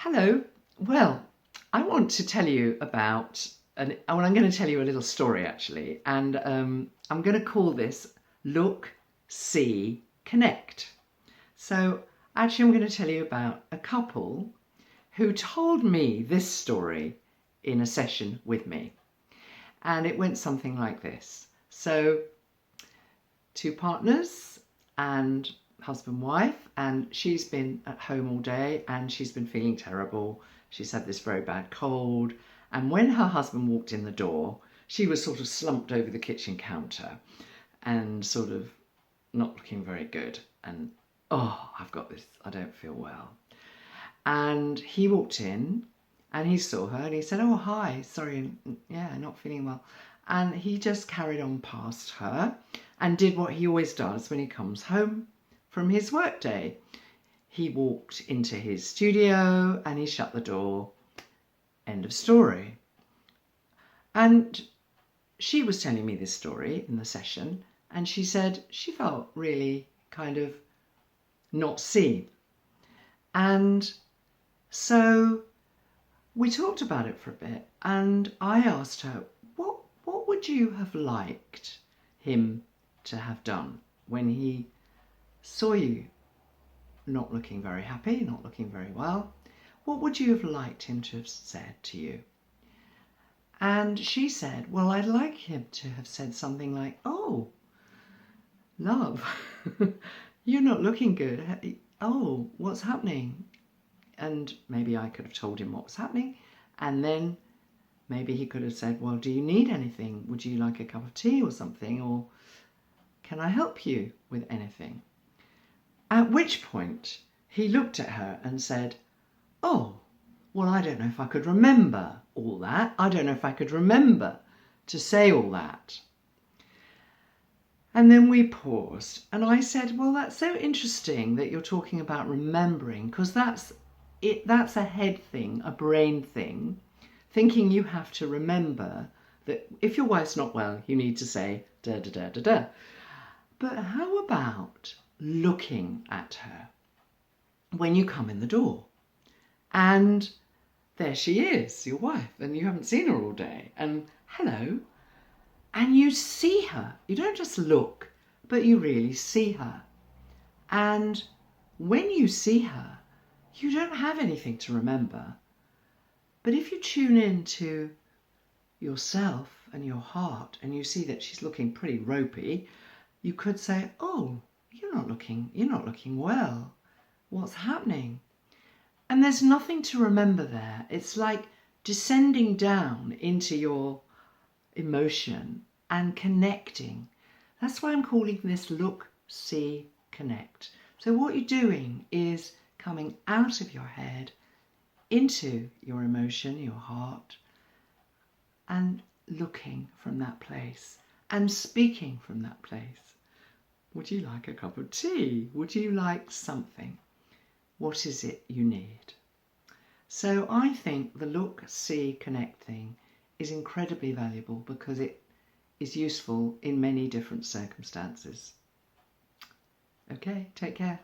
Hello. Well, I want to tell you about I'm going to tell you a little story actually, and I'm going to call this Look, See, Connect. So actually I'm going to tell you about a couple who told me this story in a session with me. And it went something like this. So two partners and husband wife, and she's been at home all day and she's been feeling terrible. She's had this very bad cold, and when her husband walked in the door, she was sort of slumped over the kitchen counter and sort of not looking very good, and I've got this, I don't feel well. And he walked in and he saw her and he said, oh hi, sorry, yeah, not feeling well. And he just carried on past her and did what he always does when he comes home from his work day. He walked into his studio and he shut the door. End of story. And she was telling me this story in the session, and she said she felt really kind of not seen. And so we talked about it for a bit, and I asked her, what would you have liked him to have done when he saw you not looking very happy, not looking very well? What would you have liked him to have said to you? And she said, well, I'd like him to have said something like, oh, love, you're not looking good. Oh, what's happening? And maybe I could have told him what was happening, and then maybe he could have said, well, do you need anything? Would you like a cup of tea or something? Or can I help you with anything? At which point he looked at her and said, oh, well, I don't know if I could remember all that. I don't know if I could remember to say all that. And then we paused and I said, well, that's so interesting that you're talking about remembering, because that's a head thing, a brain thing, thinking you have to remember that if your wife's not well, you need to say da da da da da. But how about looking at her when you come in the door? And there she is, your wife, and you haven't seen her all day, and hello, and you see her. You don't just look, but you really see her. And when you see her, you don't have anything to remember. But if you tune in to yourself and your heart and you see that she's looking pretty ropey, you could say, oh, you're not looking well. What's happening? And there's nothing to remember there. It's like descending down into your emotion and connecting. That's why I'm calling this Look, See, Connect. So what you're doing is coming out of your head into your emotion, your heart, and looking from that place and speaking from that place. Would you like a cup of tea? Would you like something? What is it you need? So I think the Look, See, Connect thing is incredibly valuable because it is useful in many different circumstances. Okay, take care.